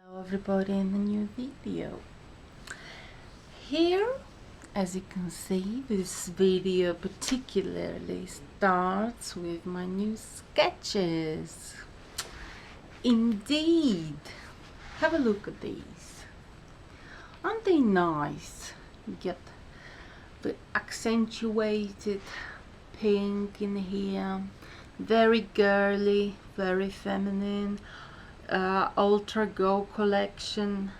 Hello everybody, in a new video. Here, as you can see, this video particularly starts with my new sketches. Indeed, have a look at these. Aren't they nice? You get the accentuated pink in here, very girly, very feminine. Ultra Go collection,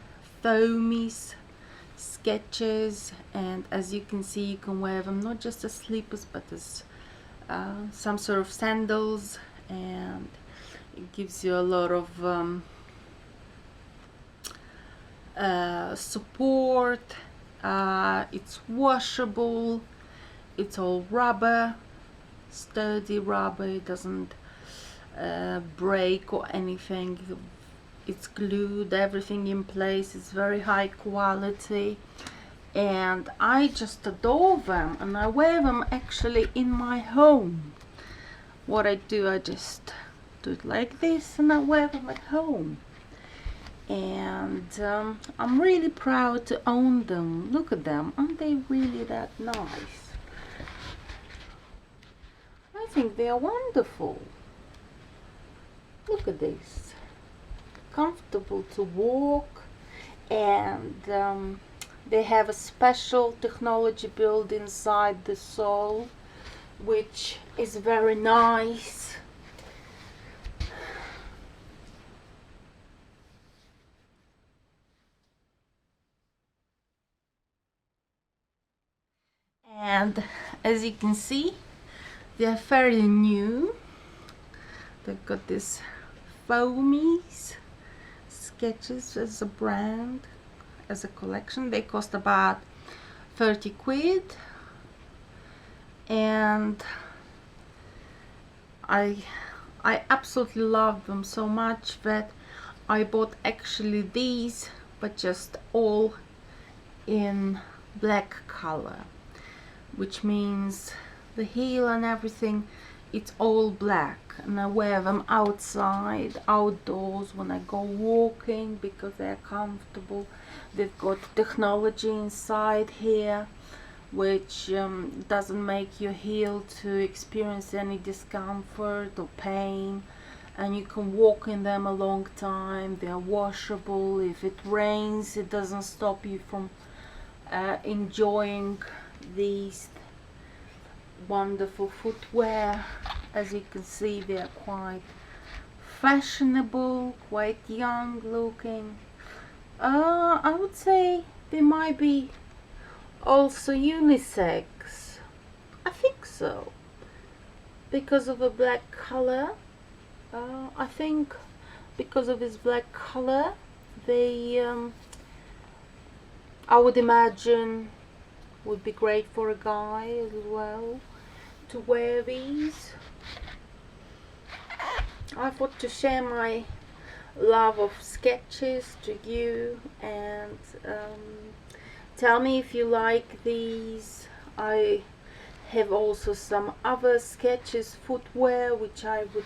foamies, Skechers, and as you can see, you can wear them not just as slippers but as some sort of sandals, and it gives you a lot of support. It's washable, it's all rubber, sturdy rubber, it doesn't break or anything. It's glued, everything in place. It's very high quality and I just adore them, and I wear them actually in my home. What I do, I just do it like this and I wear them at home, and I'm really proud to own them. Look at them, aren't they really that nice? I think they are wonderful. Look at this, comfortable to walk, and they have a special technology built inside the sole, which is very nice. And as you can see, they are fairly new. They've got this foamies, Skechers as a brand, as a collection. They cost about 30 quid, and I absolutely love them so much that I bought actually these, but just all in black color, which means the heel and everything, it's all black, and I wear them outside, outdoors, when I go walking, because they're comfortable. They've got technology inside here which doesn't make your heel to experience any discomfort or pain, and you can walk in them a long time. They're washable. If it rains, it doesn't stop you from enjoying these wonderful footwear. As you can see, they're quite fashionable, quite young looking. I would say they might be also unisex. I think so, because of the black color. I think because of his black color, they I would imagine would be great for a guy as well to wear these. I thought to share my love of Skechers to you, and tell me if you like these. I have also some other Skechers footwear which I would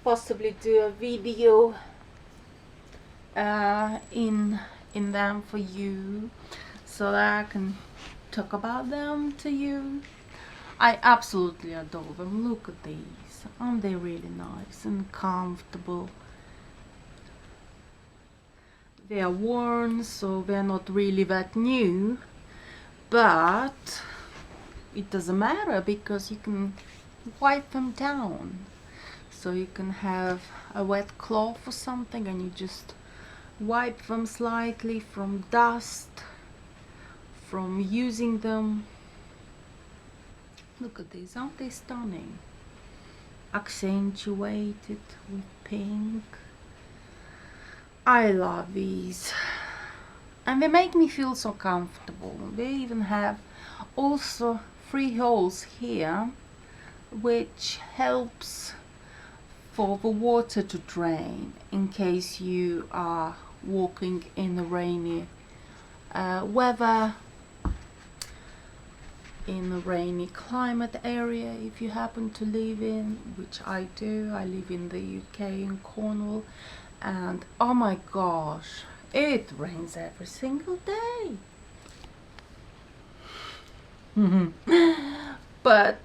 possibly do a video in them for you, so that I can talk about them to you. I absolutely adore them. Look at these, aren't they really nice and comfortable? They are worn, so they're not really that new, but it doesn't matter because you can wipe them down. So you can have a wet cloth or something and you just wipe them slightly from dust, from using them. Look at these, aren't they stunning? Accentuated with pink. I love these, and they make me feel so comfortable. They even have also 3 holes here, which helps for the water to drain in case you are walking in the rainy weather, in a rainy climate area. If you happen to live in, which I do, I live in the UK in Cornwall, and oh my gosh, it rains every single day. But